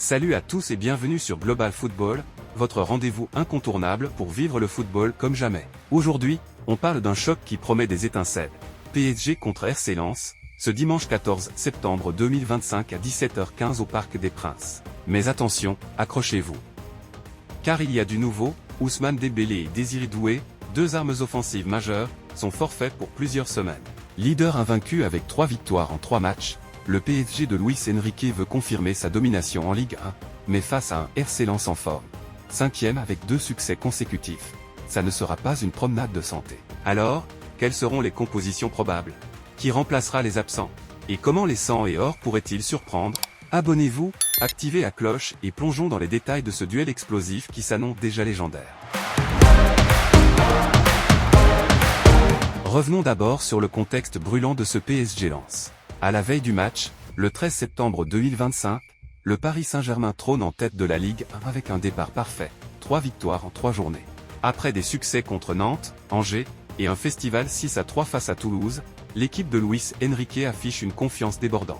Salut à tous et bienvenue sur Global Football, votre rendez-vous incontournable pour vivre le football comme jamais. Aujourd'hui, on parle d'un choc qui promet des étincelles. PSG contre RC Lens, ce dimanche 14 septembre 2025 à 17h15 au Parc des Princes. Mais attention, accrochez-vous. Car il y a du nouveau, Ousmane Dembélé et Désiré Doué, deux armes offensives majeures, sont forfaits pour plusieurs semaines. Leader invaincu avec 3 victoires en 3 matchs, le PSG de Luis Enrique veut confirmer sa domination en Ligue 1, mais face à un RC Lens en forme. 5e avec 2 succès consécutifs. Ça ne sera pas une promenade de santé. Alors, quelles seront les compositions probables? Qui remplacera les absents? Et comment les sang et or pourraient-ils surprendre? Abonnez-vous, activez la cloche et plongeons dans les détails de ce duel explosif qui s'annonce déjà légendaire. Revenons d'abord sur le contexte brûlant de ce PSG Lens. À la veille du match, le 13 septembre 2025, le Paris Saint-Germain trône en tête de la Ligue 1 avec un départ parfait, 3 victoires en 3 journées. Après des succès contre Nantes, Angers, et un festival 6-3 face à Toulouse, l'équipe de Luis Enrique affiche une confiance débordante.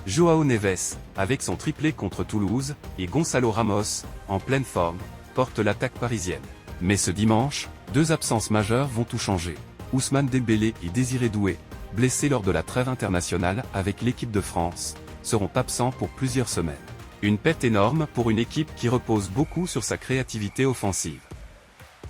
João Neves, avec son triplé contre Toulouse, et Gonçalo Ramos, en pleine forme, portent l'attaque parisienne. Mais ce dimanche, 2 absences majeures vont tout changer. Ousmane Dembélé et Désiré Doué, blessés lors de la trêve internationale avec l'équipe de France, seront absents pour plusieurs semaines. Une perte énorme pour une équipe qui repose beaucoup sur sa créativité offensive.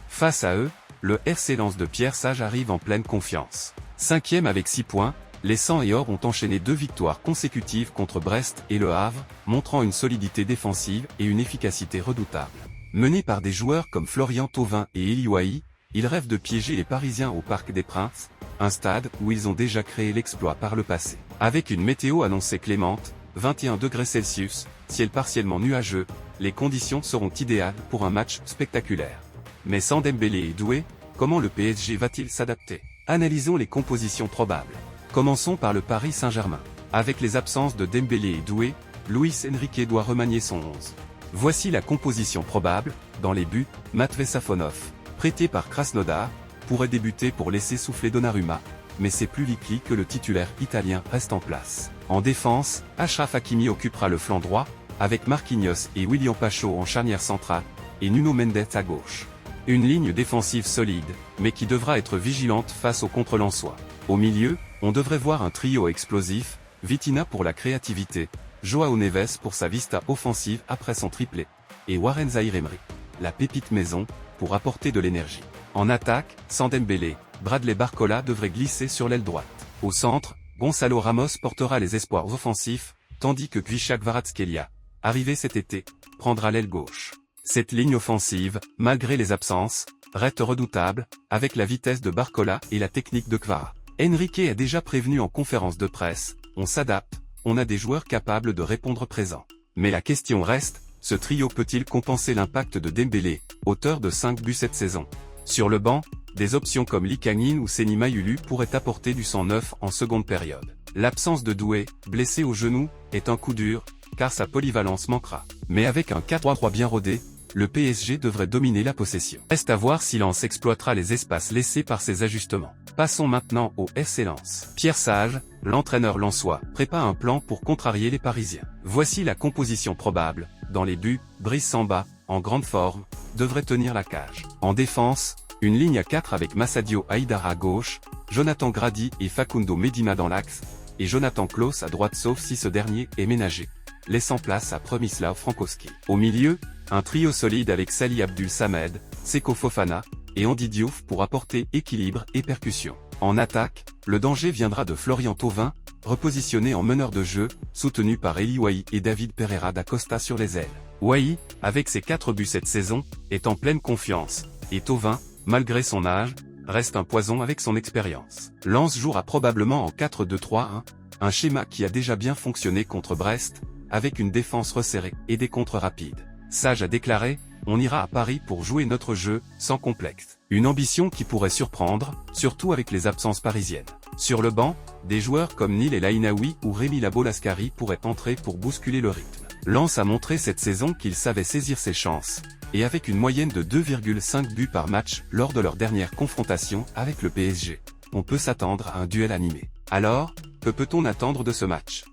Face à eux, le RC Lens de Pierre Sage arrive en pleine confiance. 5e avec 6 points, les sang et or ont enchaîné 2 victoires consécutives contre Brest et Le Havre, montrant une solidité défensive et une efficacité redoutable. Menés par des joueurs comme Florian Thauvin et Eli Wahi, ils rêvent de piéger les Parisiens au Parc des Princes, un stade où ils ont déjà créé l'exploit par le passé. Avec une météo annoncée clémente, 21 degrés Celsius, ciel partiellement nuageux, les conditions seront idéales pour un match spectaculaire. Mais sans Dembélé et Doué, comment le PSG va-t-il s'adapter? Analysons les compositions probables. Commençons par le Paris Saint-Germain. Avec les absences de Dembélé et Doué, Luis Enrique doit remanier son 11. Voici la composition probable. Dans les buts, Matvei Safonov, prêté par Krasnodar, pourrait débuter pour laisser souffler Donnarumma, mais c'est plus likely que le titulaire italien reste en place. En défense, Achraf Hakimi occupera le flanc droit, avec Marquinhos et William Pacho en charnière centrale, et Nuno Mendes à gauche. Une ligne défensive solide, mais qui devra être vigilante face au contre-lensois. Au milieu, on devrait voir un trio explosif, Vitinha pour la créativité, João Neves pour sa vista offensive après son triplé, et Warren Zaïre-Emery, la pépite maison, pour apporter de l'énergie. En attaque, sans Dembélé, Bradley Barcola devrait glisser sur l'aile droite. Au centre, Gonçalo Ramos portera les espoirs offensifs, tandis que Kvichak Kvaratskhelia, arrivé cet été, prendra l'aile gauche. Cette ligne offensive, malgré les absences, reste redoutable, avec la vitesse de Barcola et la technique de Kvara. Enrique a déjà prévenu en conférence de presse, on s'adapte, on a des joueurs capables de répondre présents. Mais la question reste, ce trio peut-il compenser l'impact de Dembélé, auteur de 5 buts cette saison? Sur le banc, des options comme Lee Kang-in ou Seny Mayulu pourraient apporter du sang neuf en seconde période. L'absence de Doué, blessé au genou, est un coup dur, car sa polyvalence manquera. Mais avec un 4-3-3 bien rodé, le PSG devrait dominer la possession. Reste à voir si Lens exploitera les espaces laissés par ses ajustements. Passons maintenant au RC Lens. Pierre Sage, l'entraîneur lensois, prépare un plan pour contrarier les Parisiens. Voici la composition probable. Dans les buts, Brice Samba, en grande forme, devrait tenir la cage. En défense, une ligne à 4 avec Massadio Haïdara à gauche, Jonathan Grady et Facundo Medina dans l'axe, et Jonathan Klaus à droite sauf si ce dernier est ménagé, laissant place à Przemysław Frankowski. Au milieu, un trio solide avec Salih Abdul Samed, Seko Fofana, et Andy Diouf pour apporter équilibre et percussion. En attaque, le danger viendra de Florian Thauvin, repositionné en meneur de jeu, soutenu par Eli Wahi et David Pereira da Costa sur les ailes. Wahi, avec ses 4 buts cette saison, est en pleine confiance, et Thauvin, malgré son âge, reste un poison avec son expérience. Lens jouera probablement en 4-2-3-1, un schéma qui a déjà bien fonctionné contre Brest, avec une défense resserrée et des contres rapides. Sage a déclaré, on ira à Paris pour jouer notre jeu, sans complexe. Une ambition qui pourrait surprendre, surtout avec les absences parisiennes. Sur le banc, des joueurs comme Neil El Ainaoui ou Rémi Labo-Lascari pourraient entrer pour bousculer le rythme. Lens a montré cette saison qu'il savait saisir ses chances, et avec une moyenne de 2,5 buts par match lors de leur dernière confrontation avec le PSG, on peut s'attendre à un duel animé. Alors, que peut-on attendre de ce match?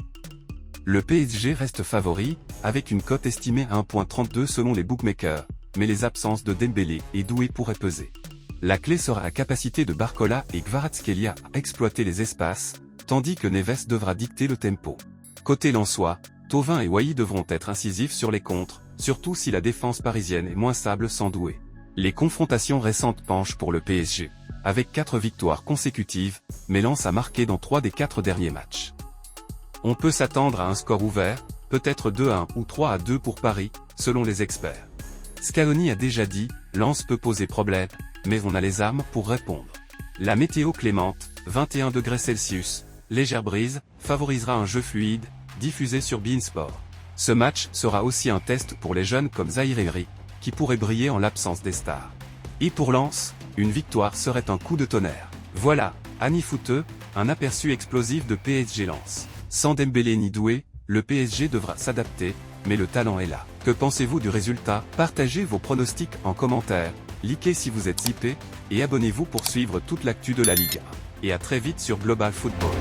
Le PSG reste favori, avec une cote estimée à 1,32 selon les bookmakers, mais les absences de Dembélé et Doué pourraient peser. La clé sera la capacité de Barcola et Kvaratskhelia à exploiter les espaces, tandis que Neves devra dicter le tempo. Côté lensois, Thauvin et Wai devront être incisifs sur les contres, surtout si la défense parisienne est moins stable sans Doué. Les confrontations récentes penchent pour le PSG, avec 4 victoires consécutives, mais Lens a marqué dans 3 des 4 derniers matchs. On peut s'attendre à un score ouvert, peut-être 2-1 ou 3-2 pour Paris, selon les experts. Scaloni a déjà dit, Lens peut poser problème, mais on a les armes pour répondre. La météo clémente, 21 degrés Celsius, légère brise, favorisera un jeu fluide, diffusé sur beIN Sport. Ce match sera aussi un test pour les jeunes comme Zahir Emery, qui pourrait briller en l'absence des stars. Et pour Lens, une victoire serait un coup de tonnerre. Voilà, Annie Fouteux, un aperçu explosif de PSG Lens. Sans Dembélé ni Doué, le PSG devra s'adapter, mais le talent est là. Que pensez-vous du résultat? Partagez vos pronostics en commentaire, likez si vous êtes zippé, et abonnez-vous pour suivre toute l'actu de la Ligue 1. Et à très vite sur Global Football.